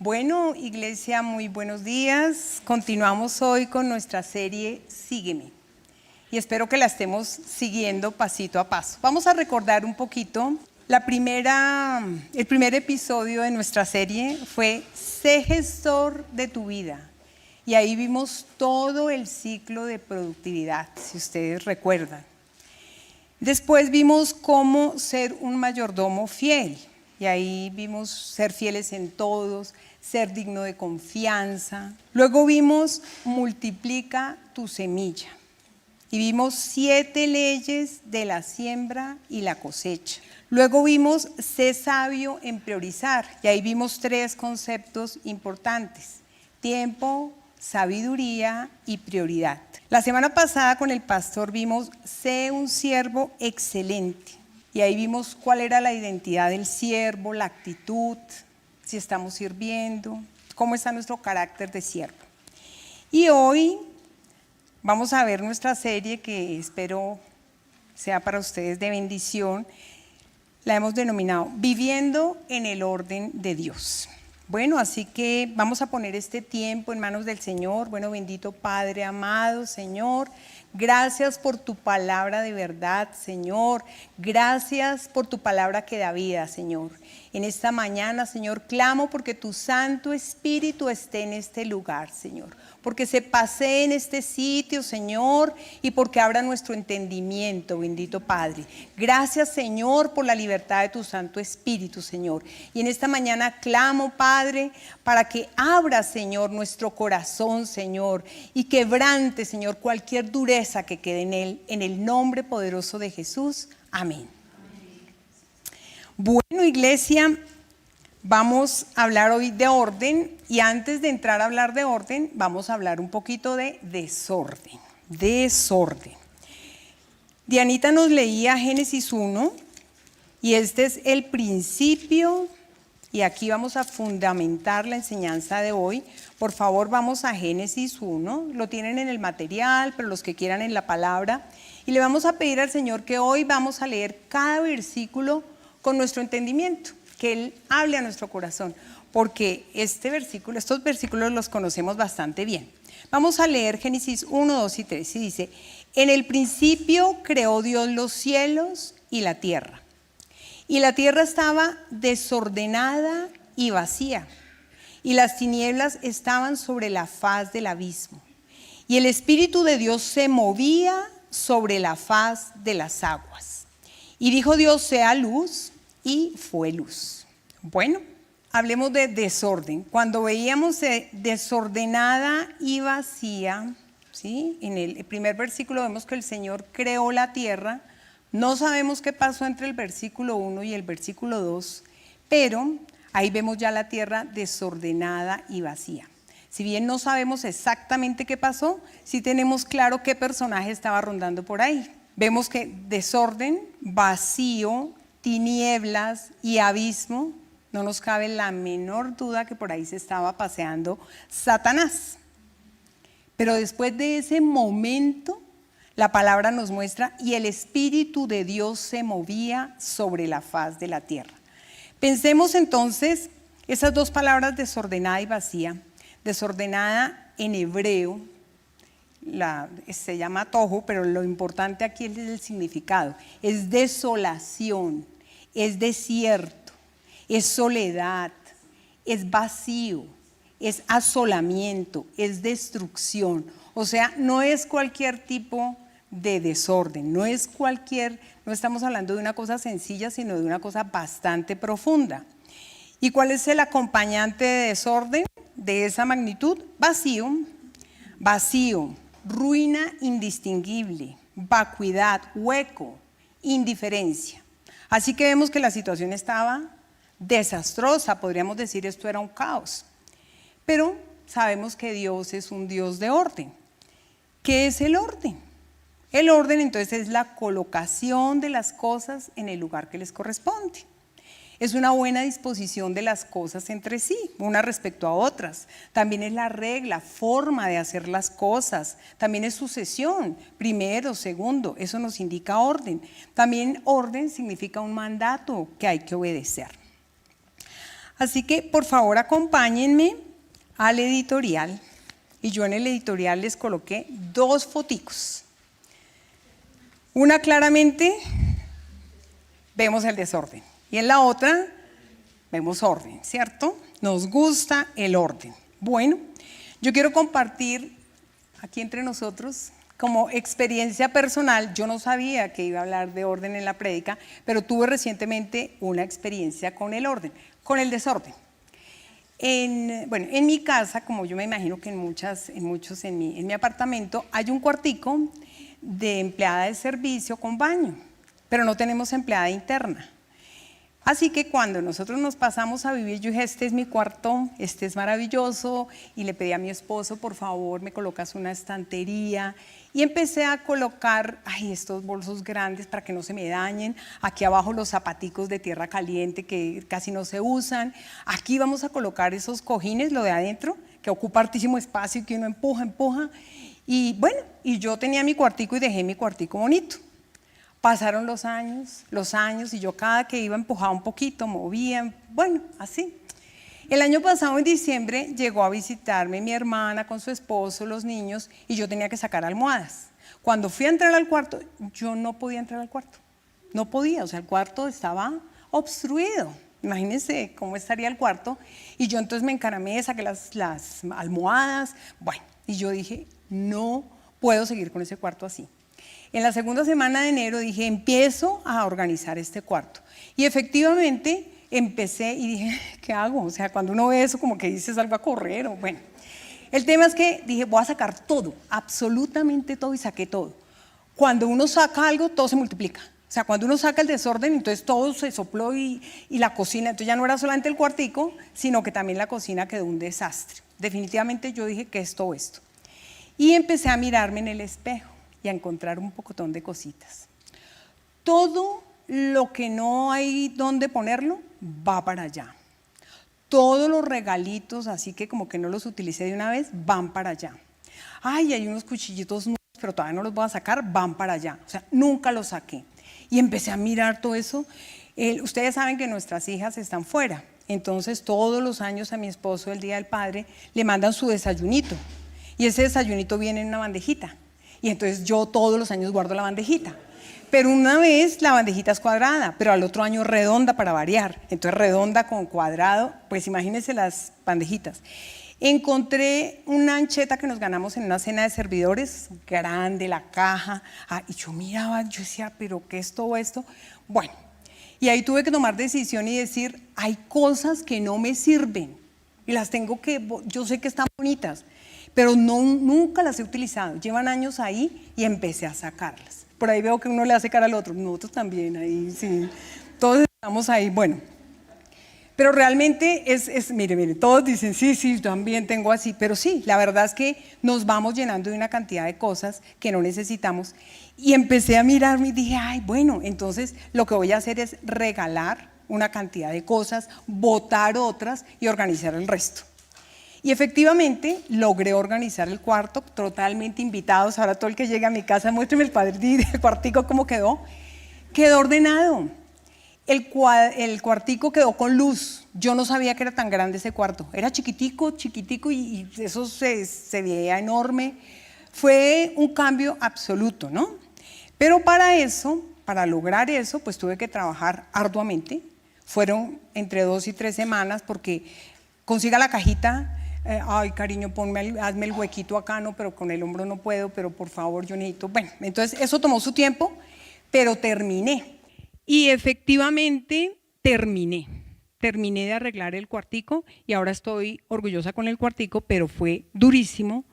Bueno, iglesia, muy buenos días. Continuamos hoy con nuestra serie Sígueme. Y espero que la estemos siguiendo pasito a paso. Vamos a recordar un poquito. El primer episodio de nuestra serie fue Sé gestor de tu vida. Y ahí vimos todo el ciclo de productividad, si ustedes recuerdan. Después vimos cómo ser un mayordomo fiel. Y ahí vimos ser fieles en todos, ser digno de confianza. Luego vimos multiplica tu semilla. Y vimos 7 leyes de la siembra y la cosecha. Luego vimos sé sabio en priorizar. Y ahí vimos 3 conceptos importantes: tiempo, sabiduría y prioridad. La semana pasada con el pastor vimos sé un siervo excelente. Y ahí vimos cuál era la identidad del siervo, la actitud, si estamos sirviendo, cómo está nuestro carácter de siervo. Y hoy vamos a ver nuestra serie que espero sea para ustedes de bendición. La hemos denominado Viviendo en el orden de Dios. Bueno, así que vamos a poner este tiempo en manos del Señor. Bueno, bendito Padre amado, Señor, gracias por tu palabra de verdad, Señor. Gracias por tu palabra que da vida, Señor. En esta mañana, Señor, clamo porque tu Santo Espíritu esté en este lugar, Señor. Porque se pasee en este sitio, Señor, y porque abra nuestro entendimiento, bendito Padre. Gracias, Señor, por la libertad de tu Santo Espíritu, Señor. Y en esta mañana clamo, Padre, para que abra, Señor, nuestro corazón, Señor, y quebrante, Señor, cualquier dureza que quede en él, en el nombre poderoso de Jesús. Amén. Bueno, iglesia, vamos a hablar hoy de orden, y antes de entrar a hablar de orden, vamos a hablar un poquito de desorden. Desorden. Dianita nos leía Génesis 1, y este es el principio, y aquí vamos a fundamentar la enseñanza de hoy. Por favor, vamos a Génesis 1, lo tienen en el material, pero los que quieran en la palabra, y le vamos a pedir al Señor que hoy vamos a leer cada versículo con nuestro entendimiento, que Él hable a nuestro corazón, porque estos versículos los conocemos bastante bien. Vamos a leer Génesis 1, 2 y 3, y dice: en el principio creó Dios los cielos y la tierra estaba desordenada y vacía, y las tinieblas estaban sobre la faz del abismo, y el Espíritu de Dios se movía sobre la faz de las aguas. Y dijo Dios: sea luz, y fue luz. Bueno, hablemos de desorden. Cuando veíamos desordenada y vacía, ¿sí? En el primer versículo vemos que el Señor creó la tierra. No sabemos qué pasó entre el versículo 1 y el versículo 2, pero ahí vemos ya la tierra desordenada y vacía. Si bien no sabemos exactamente qué pasó, sí tenemos claro qué personaje estaba rondando por ahí. Vemos que desorden, vacío, tinieblas y abismo, no nos cabe la menor duda que por ahí se estaba paseando Satanás. Pero después de ese momento, la palabra nos muestra: y el Espíritu de Dios se movía sobre la faz de la tierra. Pensemos entonces esas dos palabras, desordenada y vacía. Desordenada en hebreo se llama tohu, pero lo importante aquí es el significado. Es desolación, es desierto, es soledad, es vacío, es asolamiento, es destrucción. O sea, no es cualquier tipo de desorden, no estamos hablando de una cosa sencilla, sino de una cosa bastante profunda. ¿Y cuál es el acompañante de desorden de esa magnitud? Vacío, ruina indistinguible, vacuidad, hueco, indiferencia. Así que vemos que la situación estaba desastrosa, podríamos decir esto era un caos. Pero sabemos que Dios es un Dios de orden. ¿Qué es el orden? El orden entonces es la colocación de las cosas en el lugar que les corresponde. Es una buena disposición de las cosas entre sí, unas respecto a otras. También es la regla, forma de hacer las cosas. También es sucesión, primero, segundo, eso nos indica orden. También orden significa un mandato que hay que obedecer. Así que por favor acompáñenme al editorial. Y yo en el editorial les coloqué 2 foticos. Una claramente vemos el desorden y en la otra vemos orden, ¿cierto? Nos gusta el orden. Bueno, yo quiero compartir aquí entre nosotros como experiencia personal. Yo no sabía que iba a hablar de orden en la prédica, pero tuve recientemente una experiencia con el orden, con el desorden. En mi casa, como yo me imagino que en mi apartamento, hay un cuartico de empleada de servicio con baño, pero no tenemos empleada interna. Así que cuando nosotros nos pasamos a vivir, yo dije, este es mi cuarto, este es maravilloso, y le pedí a mi esposo, por favor, me colocas una estantería, y empecé a colocar estos bolsos grandes para que no se me dañen, aquí abajo los zapaticos de tierra caliente que casi no se usan, aquí vamos a colocar esos cojines, lo de adentro, que ocupa hartísimo espacio y que uno empuja, y bueno, y yo tenía mi cuartico y dejé mi cuartico bonito. Pasaron los años, y yo cada que iba empujaba un poquito, movía, bueno, así. El año pasado, en diciembre, llegó a visitarme mi hermana con su esposo, los niños, y yo tenía que sacar almohadas. Cuando fui a entrar al cuarto, yo no podía entrar al cuarto. No podía, o sea, el cuarto estaba obstruido. Imagínense cómo estaría el cuarto. Y yo entonces me encaramé, saqué las almohadas, bueno, y yo dije, no puedo seguir con ese cuarto así. En la segunda semana de enero dije, empiezo a organizar este cuarto. Y efectivamente empecé y dije, ¿qué hago? O sea, cuando uno ve eso como que dice salgo a correr o bueno. El tema es que dije, voy a sacar todo, absolutamente todo, y saqué todo. Cuando uno saca algo, todo se multiplica. O sea, cuando uno saca el desorden, entonces todo se sopló y la cocina, entonces ya no era solamente el cuartico, sino que también la cocina quedó un desastre. Definitivamente yo dije, ¿qué es todo esto? Y empecé a mirarme en el espejo y a encontrar un pocotón de cositas. Todo lo que no hay dónde ponerlo, va para allá. Todos los regalitos, así que como que no los utilicé de una vez, van para allá. Ay, hay unos cuchillitos nuevos, pero todavía no los voy a sacar, van para allá. O sea, nunca los saqué. Y empecé a mirar todo eso. Ustedes saben que nuestras hijas están fuera. Entonces, todos los años a mi esposo, el Día del Padre, le mandan su desayunito. Y ese desayunito viene en una bandejita. Y entonces yo todos los años guardo la bandejita. Pero una vez la bandejita es cuadrada, pero al otro año redonda para variar. Entonces redonda con cuadrado, pues imagínense las bandejitas. Encontré una ancheta que nos ganamos en una cena de servidores, grande, la caja. Y yo miraba, yo decía, ¿pero qué es todo esto? Bueno, y ahí tuve que tomar decisión y decir, hay cosas que no me sirven. Y las tengo yo sé que están bonitas, pero nunca las he utilizado. Llevan años ahí y empecé a sacarlas. Por ahí veo que uno le hace cara al otro, nosotros también, ahí sí, todos estamos ahí, bueno. Pero realmente mire, todos dicen, sí, también tengo así, pero sí, la verdad es que nos vamos llenando de una cantidad de cosas que no necesitamos. Y empecé a mirarme y dije, bueno, entonces lo que voy a hacer es regalar una cantidad de cosas, botar otras y organizar el resto. Y efectivamente logré organizar el cuarto, totalmente invitados. Ahora todo el que llegue a mi casa, muéstreme el cuartico cómo quedó. Quedó ordenado. El cuartico quedó con luz. Yo no sabía que era tan grande ese cuarto. Era chiquitico y eso se veía enorme. Fue un cambio absoluto, ¿no? Pero para lograr eso, pues tuve que trabajar arduamente. Fueron entre 2 y 3 semanas porque consiga la cajita. Ay, cariño, hazme el huequito acá, no, pero con el hombro no puedo, pero por favor yo necesito. Bueno, entonces eso tomó su tiempo, pero terminé. Y efectivamente terminé de arreglar el cuartico y ahora estoy orgullosa con el cuartico, pero fue durísimo,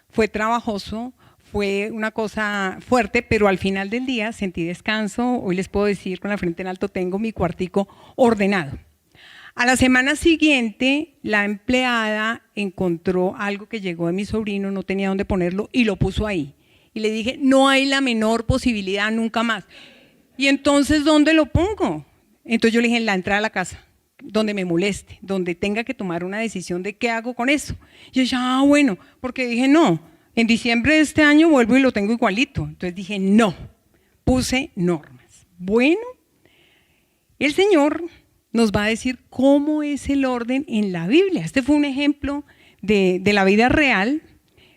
fue trabajoso, fue una cosa fuerte, pero al final del día sentí descanso. Hoy les puedo decir con la frente en alto, tengo mi cuartico ordenado. A la semana siguiente, la empleada encontró algo que llegó de mi sobrino, no tenía dónde ponerlo y lo puso ahí. Y le dije, no hay la menor posibilidad, nunca más. Y entonces, ¿dónde lo pongo? Entonces yo le dije, en la entrada a la casa, donde me moleste, donde tenga que tomar una decisión de qué hago con eso. Y yo dije, bueno, porque dije, no, en diciembre de este año vuelvo y lo tengo igualito. Entonces dije, no, puse normas. Bueno, el Señor nos va a decir cómo es el orden en la Biblia. Este fue un ejemplo de la vida real,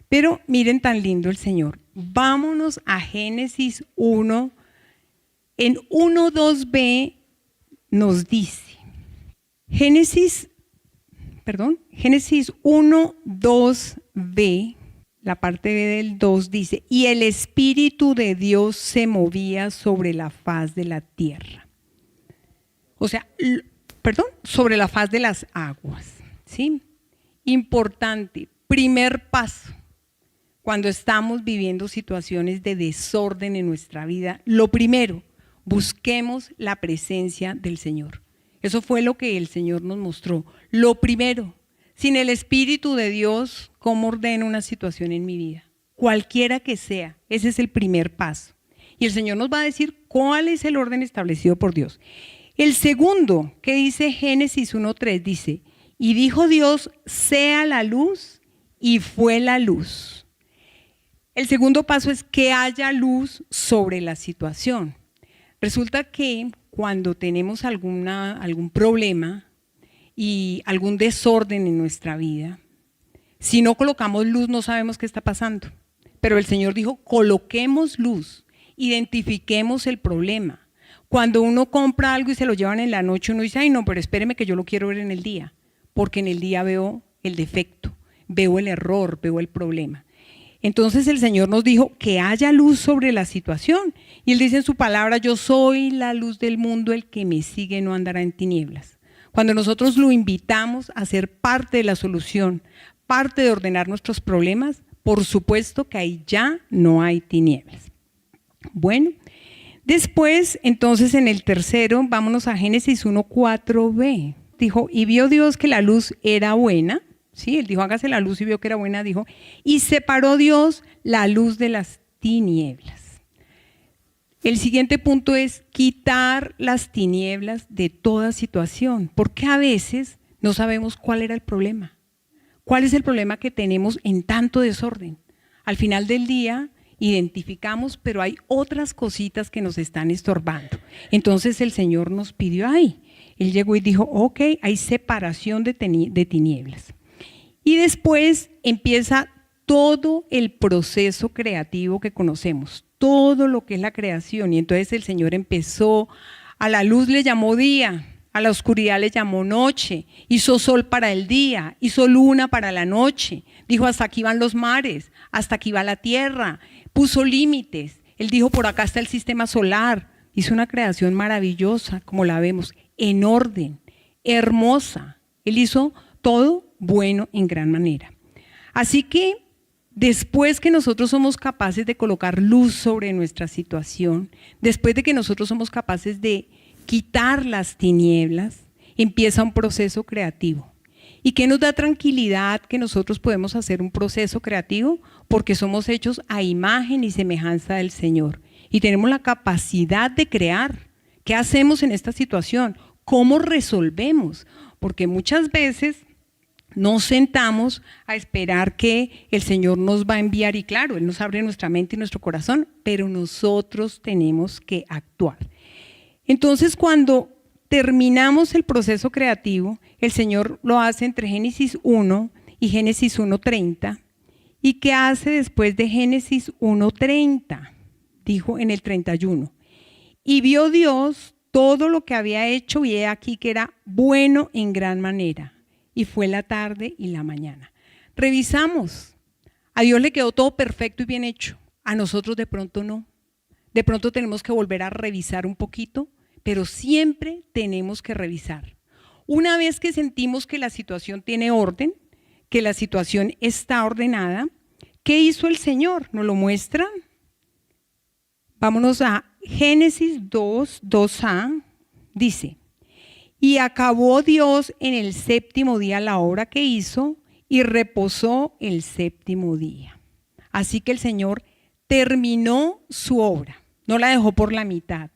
pero miren tan lindo el Señor. Vámonos a Génesis 1. En 1.2b nos dice, Génesis 1.2b, la parte B del 2 dice, y el Espíritu de Dios se movía sobre la faz de la tierra. O sea, sobre la faz de las aguas, ¿sí? Importante, primer paso, cuando estamos viviendo situaciones de desorden en nuestra vida, lo primero, busquemos la presencia del Señor. Eso fue lo que el Señor nos mostró. Lo primero, sin el Espíritu de Dios, ¿cómo ordeno una situación en mi vida? Cualquiera que sea, ese es el primer paso. Y el Señor nos va a decir cuál es el orden establecido por Dios. El segundo, que dice Génesis 1.3, dice, y dijo Dios, sea la luz, y fue la luz. El segundo paso es que haya luz sobre la situación. Resulta que cuando tenemos algún problema y algún desorden en nuestra vida, si no colocamos luz no sabemos qué está pasando. Pero el Señor dijo, coloquemos luz, identifiquemos el problema. Cuando uno compra algo y se lo llevan en la noche, uno dice, ay no, pero espéreme que yo lo quiero ver en el día, porque en el día veo el defecto, veo el error, veo el problema. Entonces el Señor nos dijo que haya luz sobre la situación. Y Él dice en su palabra, yo soy la luz del mundo, el que me sigue no andará en tinieblas. Cuando nosotros lo invitamos a ser parte de la solución, parte de ordenar nuestros problemas, por supuesto que ahí ya no hay tinieblas. Bueno, después, entonces en el tercero, vámonos a Génesis 1.4b. Dijo, y vio Dios que la luz era buena. Sí, Él dijo, hágase la luz y vio que era buena, dijo, y separó Dios la luz de las tinieblas. El siguiente punto es quitar las tinieblas de toda situación, porque a veces no sabemos cuál era el problema. ¿Cuál es el problema que tenemos en tanto desorden? Al final del día identificamos, pero hay otras cositas que nos están estorbando. Entonces el Señor nos pidió ahí. Él llegó y dijo, ok, hay separación de tinieblas. Y después empieza todo el proceso creativo que conocemos, todo lo que es la creación. Y entonces el Señor empezó, a la luz le llamó día, a la oscuridad le llamó noche, hizo sol para el día, hizo luna para la noche, dijo hasta aquí van los mares, hasta aquí va la tierra, puso límites. Él dijo por acá está el sistema solar, hizo una creación maravillosa, como la vemos, en orden, hermosa. Él hizo todo bueno en gran manera. Así que después que nosotros somos capaces de colocar luz sobre nuestra situación, después de que nosotros somos capaces de quitar las tinieblas, empieza un proceso creativo. ¿Y qué nos da tranquilidad que nosotros podemos hacer un proceso creativo? Porque somos hechos a imagen y semejanza del Señor y tenemos la capacidad de crear. ¿Qué hacemos en esta situación? ¿Cómo resolvemos? Porque muchas veces nos sentamos a esperar que el Señor nos va a enviar y claro, Él nos abre nuestra mente y nuestro corazón, pero nosotros tenemos que actuar. Entonces cuando terminamos el proceso creativo, el Señor lo hace entre Génesis 1 y Génesis 1.30. ¿Y qué hace después de Génesis 1.30? Dijo en el 31. Y vio Dios todo lo que había hecho y he aquí que era bueno en gran manera. Y fue la tarde y la mañana. Revisamos. A Dios le quedó todo perfecto y bien hecho. A nosotros de pronto no. De pronto tenemos que volver a revisar un poquito, pero siempre tenemos que revisar. Una vez que sentimos que la situación tiene orden, que la situación está ordenada, ¿qué hizo el Señor? ¿Nos lo muestra? Vámonos a Génesis 2:2a. Dice, y acabó Dios en el séptimo día la obra que hizo y reposó el séptimo día. Así que el Señor terminó su obra, no la dejó por la mitad.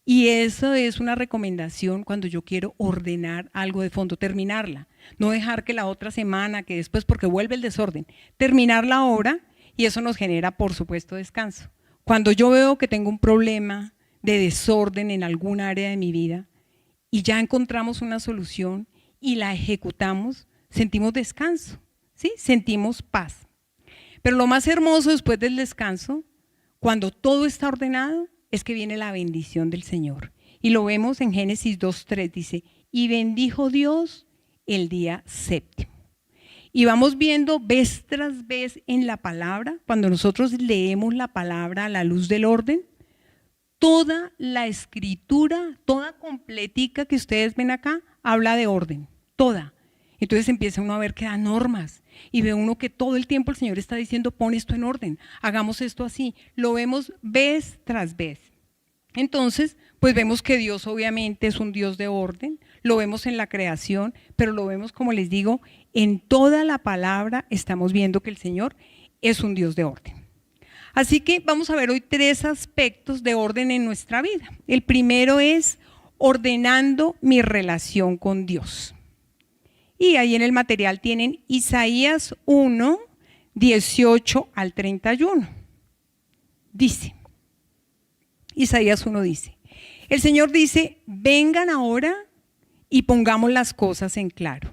Y eso es una recomendación cuando yo quiero ordenar algo de fondo, terminarla. No dejar que la otra semana, que después porque vuelve el desorden, terminar la obra y eso nos genera, por supuesto, descanso. Cuando yo veo que tengo un problema de desorden en alguna área de mi vida, y ya encontramos una solución y la ejecutamos, sentimos descanso, ¿sí? Sentimos paz. Pero lo más hermoso después del descanso, cuando todo está ordenado, es que viene la bendición del Señor. Y lo vemos en Génesis 2:3, dice, y bendijo Dios el día séptimo. Y vamos viendo vez tras vez en la palabra, cuando nosotros leemos la palabra a la luz del orden, toda la escritura, toda completica que ustedes ven acá, habla de orden, toda. Entonces empieza uno a ver que da normas y ve uno que todo el tiempo el Señor está diciendo, pon esto en orden, hagamos esto así. Lo vemos vez tras vez. Entonces, pues vemos que Dios obviamente es un Dios de orden, lo vemos en la creación, pero lo vemos, como les digo, en toda la palabra estamos viendo que el Señor es un Dios de orden. Así que vamos a ver hoy 3 aspectos de orden en nuestra vida. El primero es ordenando mi relación con Dios. Y ahí en el material tienen Isaías 1, 18 al 31. Dice, Isaías 1 dice, el Señor dice, vengan ahora y pongamos las cosas en claro.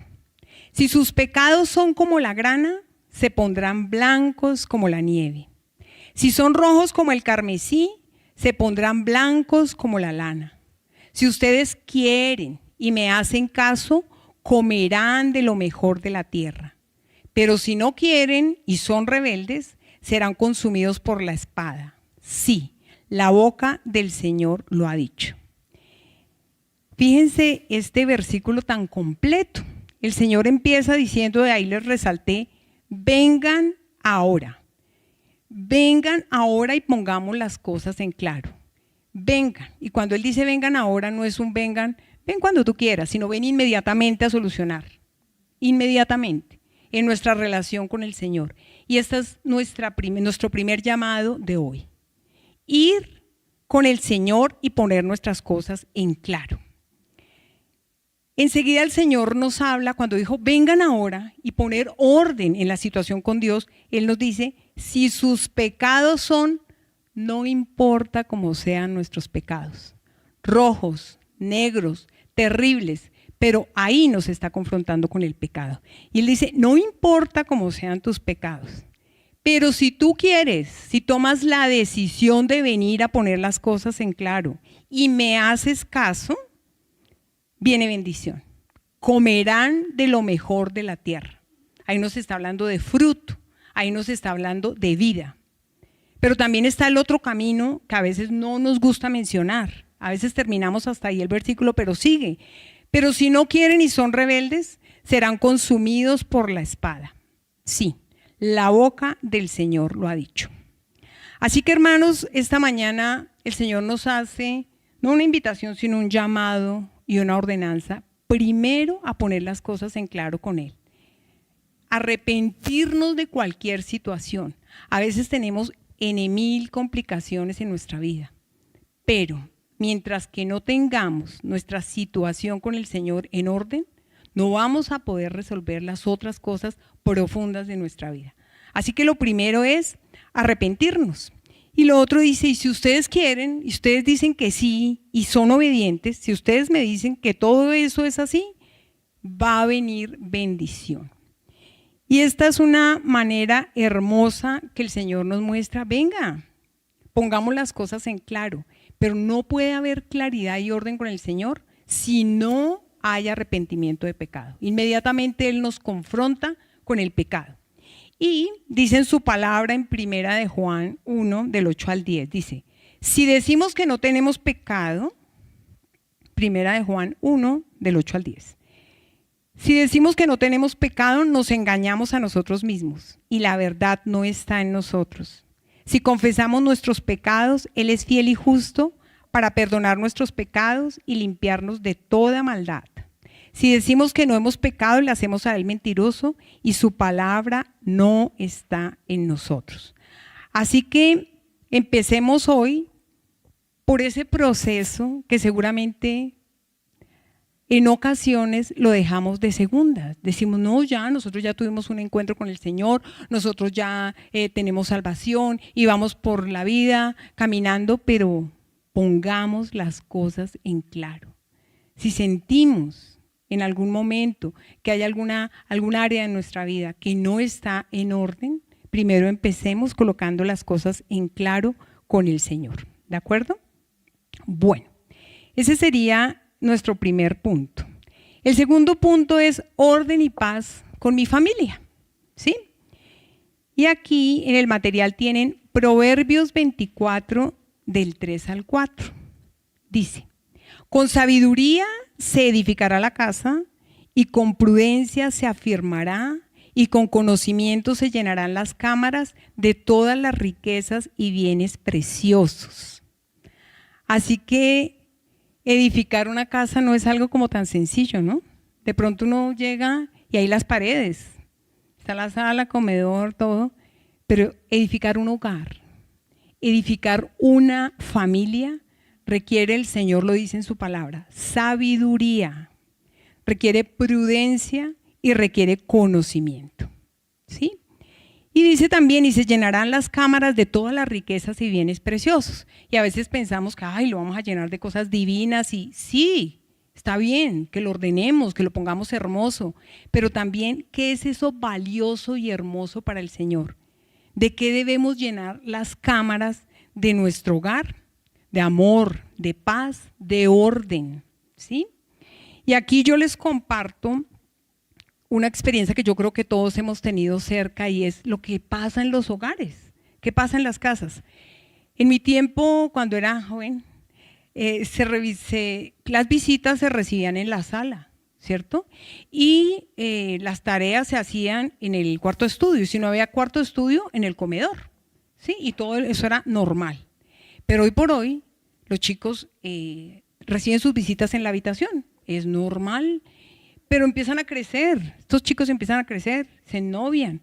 Si sus pecados son como la grana, se pondrán blancos como la nieve. Si son rojos como el carmesí, se pondrán blancos como la lana. Si ustedes quieren y me hacen caso, comerán de lo mejor de la tierra. Pero si no quieren y son rebeldes, serán consumidos por la espada. Sí, la boca del Señor lo ha dicho. Fíjense este versículo tan completo. El Señor empieza diciendo, de ahí les resalté, vengan ahora. Vengan ahora y pongamos las cosas en claro. Vengan. Y cuando Él dice vengan ahora, no es un ven cuando tú quieras, sino ven inmediatamente a solucionar. Inmediatamente, en nuestra relación con el Señor. Y este es nuestro primer llamado de hoy. Ir con el Señor y poner nuestras cosas en claro. Enseguida el Señor nos habla, cuando dijo vengan ahora y poner orden en la situación con Dios, Él nos dice, si sus pecados son, no importa cómo sean nuestros pecados, rojos, negros, terribles, pero ahí nos está confrontando con el pecado. Y Él dice, no importa cómo sean tus pecados, pero si tú quieres, si tomas la decisión de venir a poner las cosas en claro y me haces caso, viene bendición. Comerán de lo mejor de la tierra. Ahí nos está hablando de fruto, ahí nos está hablando de vida. Pero también está el otro camino que a veces no nos gusta mencionar. A veces terminamos hasta ahí el versículo, pero sigue. Pero si no quieren y son rebeldes, serán consumidos por la espada. Sí, la boca del Señor lo ha dicho. Así que, hermanos, esta mañana el Señor nos hace no una invitación, sino un llamado y una ordenanza, primero a poner las cosas en claro con Él. Arrepentirnos de cualquier situación. A veces tenemos mil complicaciones en nuestra vida, pero mientras que no tengamos nuestra situación con el Señor en orden, no vamos a poder resolver las otras cosas profundas de nuestra vida. Así que lo primero es arrepentirnos. Y lo otro dice, y si ustedes quieren, y ustedes dicen que sí, y son obedientes, si ustedes me dicen que todo eso es así, va a venir bendición. Y esta es una manera hermosa que el Señor nos muestra, venga, pongamos las cosas en claro, pero no puede haber claridad y orden con el Señor si no hay arrepentimiento de pecado. Inmediatamente Él nos confronta con el pecado. Y dice en su palabra en Primera de Juan 1, del 8 al 10, dice, si decimos que no tenemos pecado, Primera de Juan 1, del 8 al 10, si decimos que no tenemos pecado, nos engañamos a nosotros mismos y la verdad no está en nosotros. Si confesamos nuestros pecados, Él es fiel y justo para perdonar nuestros pecados y limpiarnos de toda maldad. Si decimos que no hemos pecado, le hacemos a Él mentiroso y su palabra no está en nosotros. Así que empecemos hoy por ese proceso que seguramente en ocasiones lo dejamos de segunda. Decimos, no, ya, nosotros ya tuvimos un encuentro con el Señor, nosotros ya tenemos salvación y vamos por la vida caminando, pero pongamos las cosas en claro. Si sentimos en algún momento que hay alguna área de nuestra vida que no está en orden, primero empecemos colocando las cosas en claro con el Señor. ¿De acuerdo? Bueno, ese sería nuestro primer punto. El segundo punto es orden y paz con mi familia, ¿sí? Y aquí en el material tienen Proverbios 24 del 3 al 4. Dice, con sabiduría se edificará la casa y con prudencia se afirmará y con conocimiento se llenarán las cámaras de todas las riquezas y bienes preciosos. Así que edificar una casa no es algo como tan sencillo, ¿no? De pronto uno llega y hay las paredes, está la sala, comedor, todo, pero edificar un hogar, edificar una familia requiere, el Señor lo dice en su palabra, sabiduría, requiere prudencia y requiere conocimiento, ¿sí? Y dice también, y se llenarán las cámaras de todas las riquezas y bienes preciosos. Y a veces pensamos que, lo vamos a llenar de cosas divinas y sí, está bien que lo ordenemos, que lo pongamos hermoso, pero también, ¿qué es eso valioso y hermoso para el Señor? ¿De qué debemos llenar las cámaras de nuestro hogar? De amor, de paz, de orden, ¿sí? Y aquí yo les comparto una experiencia que yo creo que todos hemos tenido cerca y es lo que pasa en los hogares, qué pasa en las casas. En mi tiempo, cuando era joven, las visitas se recibían en la sala, ¿cierto? Y las tareas se hacían en el cuarto de estudio, y si no había cuarto de estudio, en el comedor, ¿sí? Y todo eso era normal. Pero hoy por hoy, los chicos reciben sus visitas en la habitación, es normal. Pero empiezan a crecer, estos chicos empiezan a crecer, se ennovian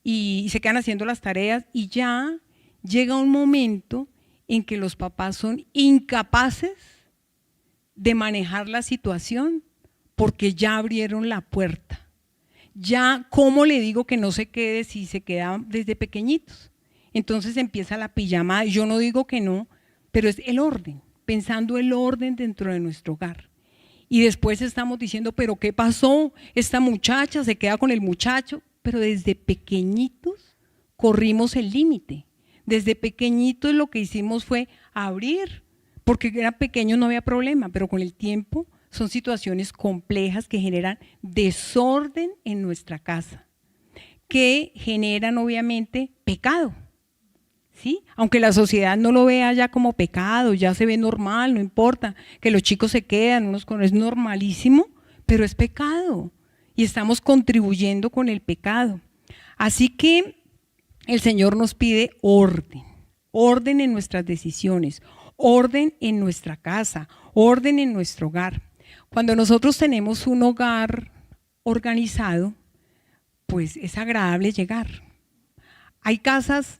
y se quedan haciendo las tareas y ya llega un momento en que los papás son incapaces de manejar la situación porque ya abrieron la puerta. Ya, ¿cómo le digo que no se quede si se queda desde pequeñitos? Entonces empieza la pijamada, y yo no digo que no, pero es el orden, pensando el orden dentro de nuestro hogar. Y después estamos diciendo, pero ¿qué pasó? Esta muchacha se queda con el muchacho, pero desde pequeñitos corrimos el límite. Desde pequeñitos lo que hicimos fue abrir, porque era pequeño no había problema, pero con el tiempo son situaciones complejas que generan desorden en nuestra casa, que generan obviamente pecado. ¿Sí? Aunque la sociedad no lo vea ya como pecado, ya se ve normal, no importa, que los chicos se quedan, es normalísimo, pero es pecado y estamos contribuyendo con el pecado. Así que el Señor nos pide orden, orden en nuestras decisiones, orden en nuestra casa, orden en nuestro hogar. Cuando nosotros tenemos un hogar organizado, pues es agradable llegar. Hay casas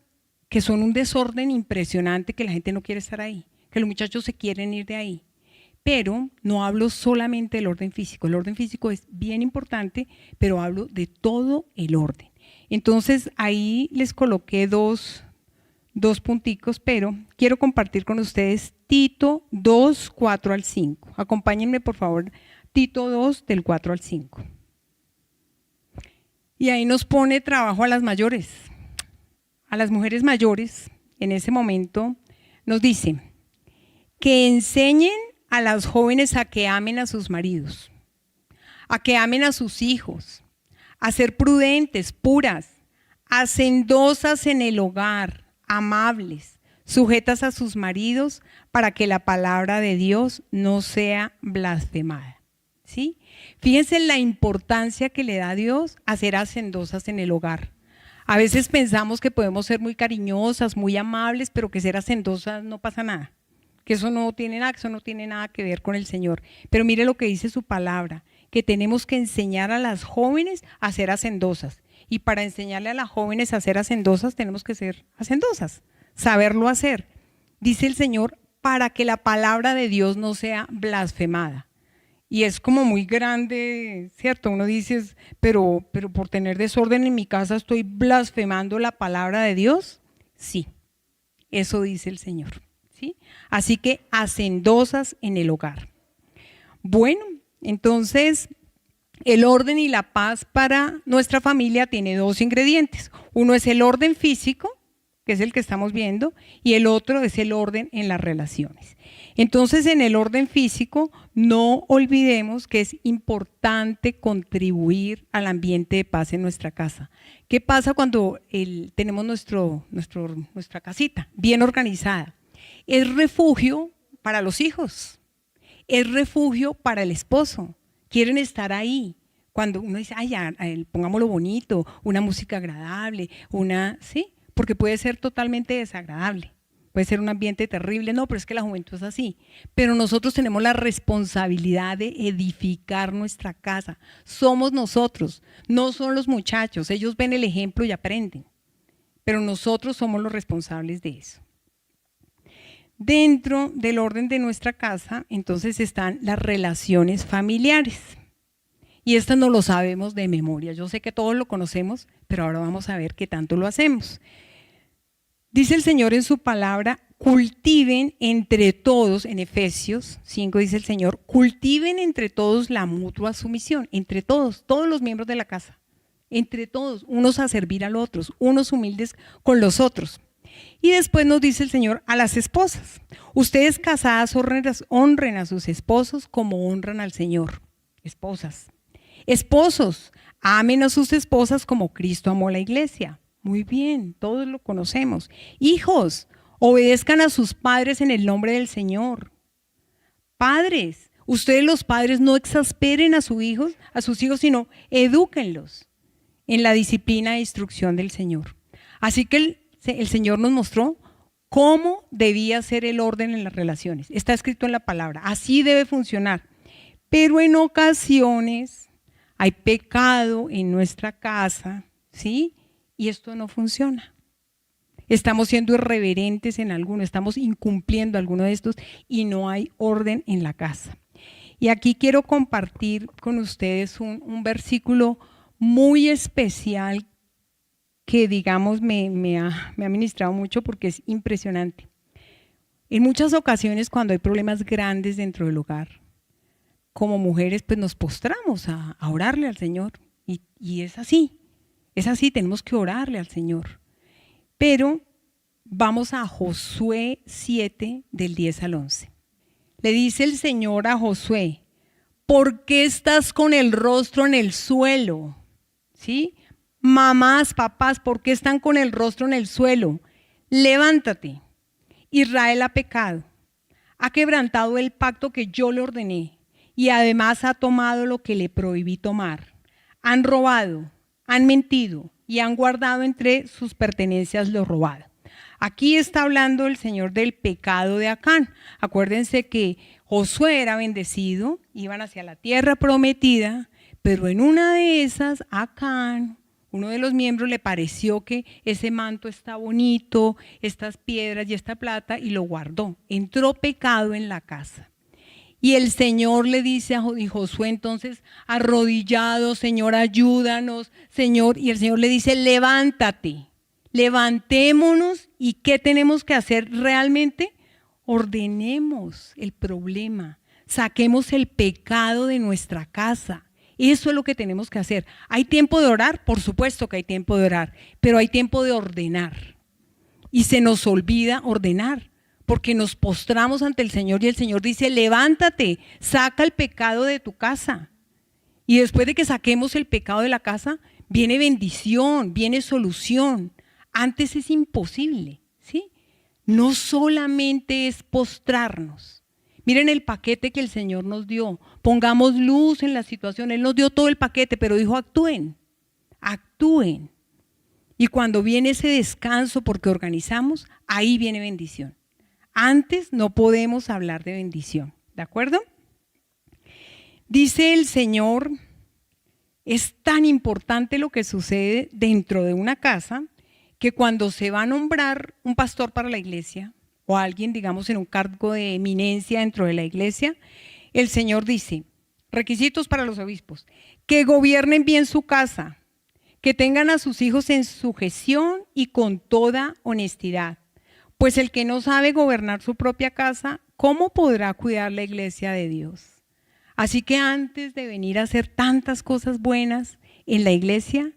que son un desorden impresionante, que la gente no quiere estar ahí, que los muchachos se quieren ir de ahí. Pero no hablo solamente del orden físico, el orden físico es bien importante, pero hablo de todo el orden. Entonces ahí les coloqué dos punticos, pero quiero compartir con ustedes Tito 2, 4 al 5. Acompáñenme por favor, Tito 2 del 4 al 5. Y ahí nos pone trabajo a las mayores. A las mujeres mayores, en ese momento, nos dice que enseñen a las jóvenes a que amen a sus maridos, a que amen a sus hijos, a ser prudentes, puras, hacendosas en el hogar, amables, sujetas a sus maridos, para que la palabra de Dios no sea blasfemada. ¿Sí? Fíjense en la importancia que le da a Dios a ser hacendosas en el hogar. A veces pensamos que podemos ser muy cariñosas, muy amables, pero que ser hacendosas no pasa nada, que eso no tiene nada que ver con el Señor. Pero mire lo que dice su palabra, que tenemos que enseñar a las jóvenes a ser hacendosas. Y para enseñarle a las jóvenes a ser hacendosas tenemos que ser hacendosas, saberlo hacer. Dice el Señor, para que la palabra de Dios no sea blasfemada. Y es como muy grande, ¿cierto? Uno dice, pero por tener desorden en mi casa estoy blasfemando la palabra de Dios. Sí, eso dice el Señor, ¿sí? Así que hacendosas en el hogar. Bueno, entonces el orden y la paz para nuestra familia tiene dos ingredientes. Uno es el orden físico, que es el que estamos viendo, y el otro es el orden en las relaciones. Entonces, en el orden físico, no olvidemos que es importante contribuir al ambiente de paz en nuestra casa. ¿Qué pasa cuando tenemos nuestra casita bien organizada? Es refugio para los hijos, es refugio para el esposo. Quieren estar ahí. Cuando uno dice, ay, ya, pongámoslo bonito, una música agradable, ¿sí? Porque puede ser totalmente desagradable, puede ser un ambiente terrible, no, pero es que la juventud es así. Pero nosotros tenemos la responsabilidad de edificar nuestra casa. Somos nosotros, no son los muchachos, ellos ven el ejemplo y aprenden, pero nosotros somos los responsables de eso. Dentro del orden de nuestra casa, entonces están las relaciones familiares. Y esto no lo sabemos de memoria. Yo sé que todos lo conocemos, pero ahora vamos a ver qué tanto lo hacemos. Dice el Señor en su palabra, cultiven entre todos, en Efesios 5 dice el Señor, cultiven entre todos la mutua sumisión, entre todos los miembros de la casa, entre todos, unos a servir a los otros, unos humildes con los otros. Y después nos dice el Señor a las esposas, ustedes casadas honren a sus esposos como honran al Señor. Esposas. Esposos, amen a sus esposas como Cristo amó a la iglesia. Muy bien, todos lo conocemos. Hijos, obedezcan a sus padres en el nombre del Señor. Padres, ustedes los padres no exasperen a sus hijos, sino edúquenlos en la disciplina e instrucción del Señor. Así que el Señor nos mostró cómo debía ser el orden en las relaciones. Está escrito en la palabra, así debe funcionar. Pero en ocasiones hay pecado en nuestra casa, ¿sí? Y esto no funciona. Estamos siendo irreverentes en alguno, estamos incumpliendo alguno de estos y no hay orden en la casa. Y aquí quiero compartir con ustedes un versículo muy especial que, digamos, me ha ministrado mucho porque es impresionante. En muchas ocasiones, cuando hay problemas grandes dentro del hogar, como mujeres, pues nos postramos a orarle al Señor. Y es así, tenemos que orarle al Señor. Pero vamos a Josué 7, del 10 al 11. Le dice el Señor a Josué, ¿por qué estás con el rostro en el suelo? ¿Sí? Mamás, papás, ¿por qué están con el rostro en el suelo? Levántate. Israel ha pecado, ha quebrantado el pacto que yo le ordené y además ha tomado lo que le prohibí tomar. Han robado, han mentido y han guardado entre sus pertenencias lo robado. Aquí está hablando el Señor del pecado de Acán. Acuérdense que Josué era bendecido, iban hacia la tierra prometida, pero en una de esas Acán, uno de los miembros, le pareció que ese manto está bonito, estas piedras y esta plata, y lo guardó. Entró pecado en la casa. Y el Señor le dice a Josué entonces, arrodillado, Señor, ayúdanos, Señor. Y el Señor le dice, levántate, levantémonos. ¿Y qué tenemos que hacer realmente? Ordenemos el problema, saquemos el pecado de nuestra casa. Eso es lo que tenemos que hacer. ¿Hay tiempo de orar? Por supuesto que hay tiempo de orar, pero hay tiempo de ordenar. Y se nos olvida ordenar, porque nos postramos ante el Señor y el Señor dice, levántate, saca el pecado de tu casa. Y después de que saquemos el pecado de la casa, viene bendición, viene solución. Antes es imposible, ¿sí? No solamente es postrarnos. Miren el paquete que el Señor nos dio. Pongamos luz en la situación. Él nos dio todo el paquete, pero dijo actúen, actúen. Y cuando viene ese descanso porque organizamos, ahí viene bendición. Antes no podemos hablar de bendición, ¿de acuerdo? Dice el Señor, es tan importante lo que sucede dentro de una casa que cuando se va a nombrar un pastor para la iglesia o alguien, digamos, en un cargo de eminencia dentro de la iglesia, el Señor dice, requisitos para los obispos, que gobiernen bien su casa, que tengan a sus hijos en sujeción y con toda honestidad. Pues el que no sabe gobernar su propia casa, ¿cómo podrá cuidar la iglesia de Dios? Así que antes de venir a hacer tantas cosas buenas en la iglesia,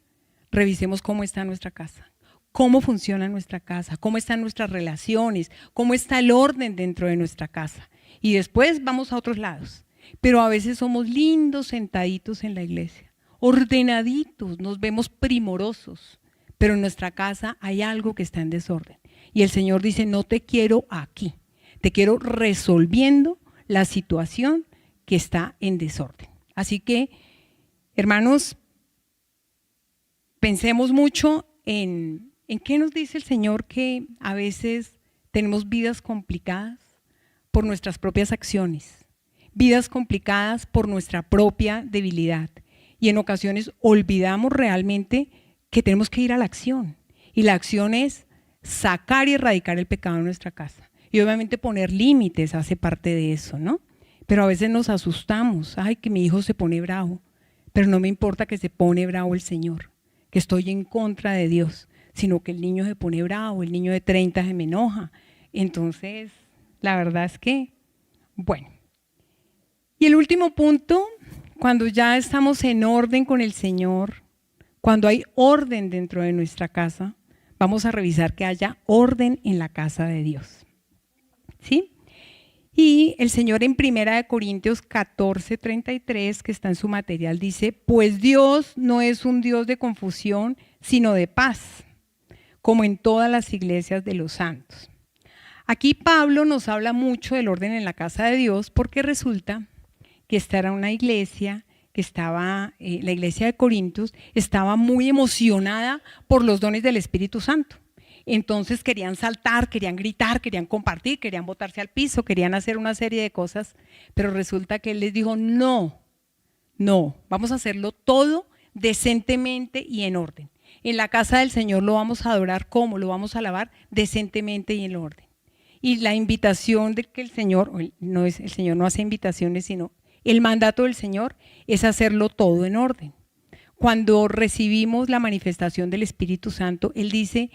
revisemos cómo está nuestra casa, cómo funciona nuestra casa, cómo están nuestras relaciones, cómo está el orden dentro de nuestra casa. Y después vamos a otros lados. Pero a veces somos lindos sentaditos en la iglesia, ordenaditos, nos vemos primorosos, pero en nuestra casa hay algo que está en desorden. Y el Señor dice, no te quiero aquí, te quiero resolviendo la situación que está en desorden. Así que, hermanos, pensemos mucho en qué nos dice el Señor, que a veces tenemos vidas complicadas por nuestras propias acciones, vidas complicadas por nuestra propia debilidad, y en ocasiones olvidamos realmente que tenemos que ir a la acción, y la acción es sacar y erradicar el pecado en nuestra casa, y obviamente poner límites hace parte de eso, ¿no? Pero a veces nos asustamos, ay, que mi hijo se pone bravo, pero no me importa que se pone bravo el Señor, que estoy en contra de Dios, sino que el niño se pone bravo, el niño de 30 se me enoja. Entonces, la verdad es que, bueno. Y el último punto, cuando ya estamos en orden con el Señor, cuando hay orden dentro de nuestra casa, vamos a revisar que haya orden en la casa de Dios. ¿Sí? Y el Señor en 1 Corintios 14:33, que está en su material, dice, pues Dios no es un Dios de confusión, sino de paz, como en todas las iglesias de los santos. Aquí Pablo nos habla mucho del orden en la casa de Dios, porque resulta que esta era una iglesia que estaba, la iglesia de Corintios, estaba muy emocionada por los dones del Espíritu Santo. Entonces querían saltar, querían gritar, querían compartir, querían botarse al piso, querían hacer una serie de cosas, pero resulta que él les dijo, no, vamos a hacerlo todo decentemente y en orden. En la casa del Señor lo vamos a adorar, ¿cómo? Lo vamos a alabar decentemente y en orden. Y la invitación de que el Señor no hace invitaciones, sino el mandato del Señor es hacerlo todo en orden. Cuando recibimos la manifestación del Espíritu Santo, Él dice,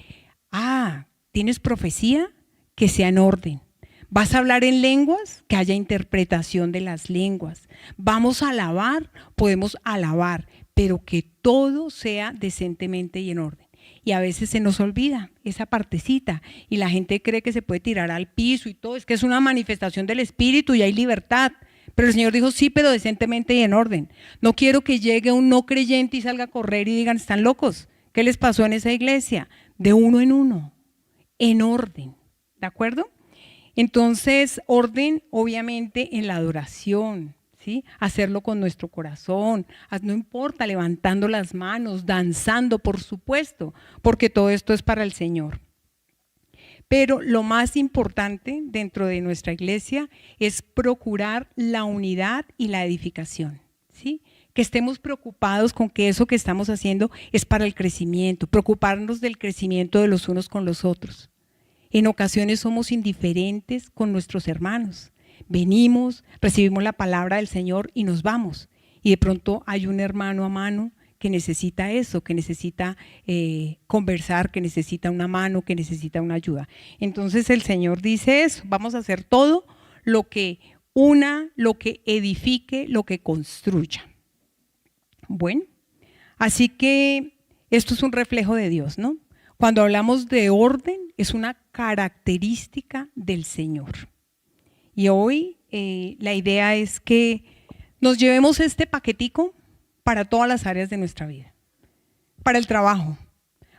¿tienes profecía? Que sea en orden. ¿Vas a hablar en lenguas? Que haya interpretación de las lenguas. ¿Vamos a alabar? Podemos alabar, pero que todo sea decentemente y en orden. Y a veces se nos olvida esa partecita y la gente cree que se puede tirar al piso y todo. Es que es una manifestación del Espíritu y hay libertad. Pero el Señor dijo, sí, pero decentemente y en orden. No quiero que llegue un no creyente y salga a correr y digan, están locos. ¿Qué les pasó en esa iglesia? De uno en uno, en orden. ¿De acuerdo? Entonces, orden obviamente en la adoración, ¿sí? Hacerlo con nuestro corazón, no importa, levantando las manos, danzando, por supuesto, porque todo esto es para el Señor. Pero lo más importante dentro de nuestra iglesia es procurar la unidad y la edificación, ¿sí? Que estemos preocupados con que eso que estamos haciendo es para el crecimiento, preocuparnos del crecimiento de los unos con los otros. En ocasiones somos indiferentes con nuestros hermanos. Venimos, recibimos la palabra del Señor y nos vamos. Y de pronto hay un hermano a mano que necesita eso, que necesita conversar, que necesita una mano, que necesita una ayuda. Entonces el Señor dice eso, vamos a hacer todo lo que una, lo que edifique, lo que construya. Bueno, así que esto es un reflejo de Dios, ¿no? Cuando hablamos de orden, es una característica del Señor. Y hoy la idea es que nos llevemos este paquetico para todas las áreas de nuestra vida. Para el trabajo,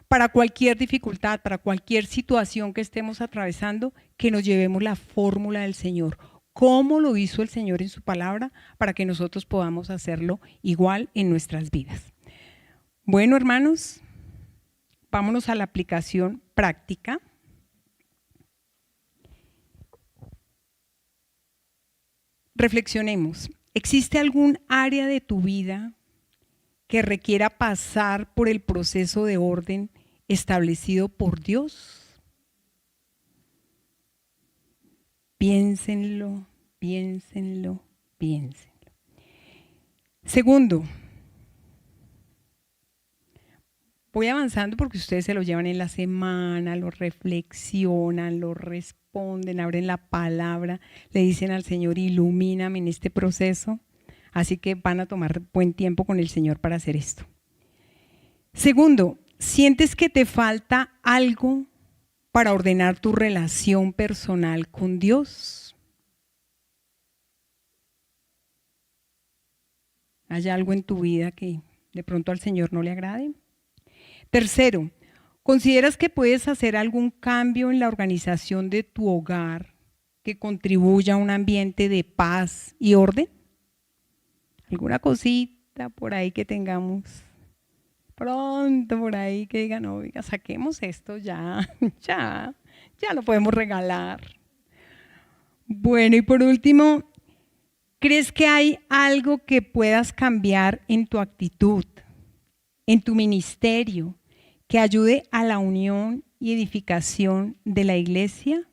para cualquier dificultad, para cualquier situación que estemos atravesando, que nos llevemos la fórmula del Señor. ¿Cómo lo hizo el Señor en su palabra? Para que nosotros podamos hacerlo igual en nuestras vidas. Bueno, hermanos, vámonos a la aplicación práctica. Reflexionemos. ¿Existe algún área de tu vida que requiera pasar por el proceso de orden establecido por Dios? Piénsenlo, piénsenlo, piénsenlo. Segundo, voy avanzando porque ustedes se lo llevan en la semana, lo reflexionan, lo responden, abren la palabra, le dicen al Señor, ilumíname en este proceso. Así que van a tomar buen tiempo con el Señor para hacer esto. Segundo, ¿sientes que te falta algo para ordenar tu relación personal con Dios? ¿Hay algo en tu vida que de pronto al Señor no le agrade? Tercero, ¿consideras que puedes hacer algún cambio en la organización de tu hogar que contribuya a un ambiente de paz y orden? ¿Alguna cosita por ahí que tengamos pronto por ahí que digan, oiga, saquemos esto ya lo podemos regalar? Bueno, y por último, ¿crees que hay algo que puedas cambiar en tu actitud, en tu ministerio, que ayude a la unión y edificación de la iglesia?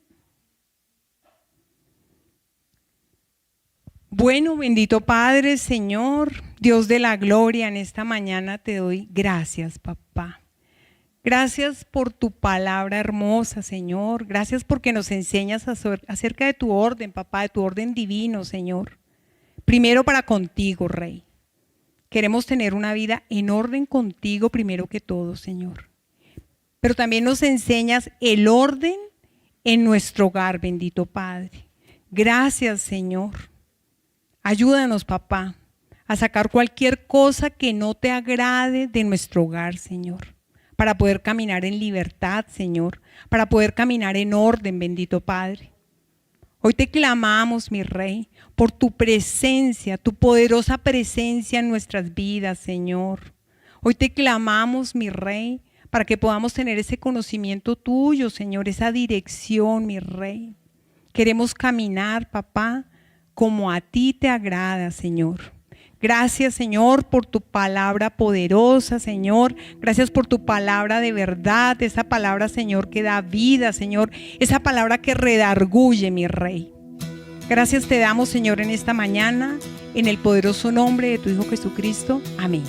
Bueno, bendito Padre, Señor, Dios de la gloria, en esta mañana te doy gracias, papá. Gracias por tu palabra hermosa, Señor. Gracias porque nos enseñas acerca de tu orden, papá, de tu orden divino, Señor. Primero para contigo, Rey. Queremos tener una vida en orden contigo primero que todo, Señor. Pero también nos enseñas el orden en nuestro hogar, bendito Padre. Gracias, Señor. Ayúdanos, papá, a sacar cualquier cosa que no te agrade de nuestro hogar, Señor, para poder caminar en libertad, Señor, para poder caminar en orden, bendito Padre. Hoy te clamamos, mi Rey, por tu presencia, tu poderosa presencia en nuestras vidas, Señor. Hoy te clamamos, mi Rey, para que podamos tener ese conocimiento tuyo, Señor, esa dirección, mi Rey. Queremos caminar, papá, como a ti te agrada, Señor. Gracias, Señor, por tu palabra poderosa, Señor. Gracias por tu palabra de verdad, esa palabra, Señor, que da vida, Señor. Esa palabra que redarguye, mi Rey. Gracias te damos, Señor, en esta mañana, en el poderoso nombre de tu Hijo Jesucristo. Amén.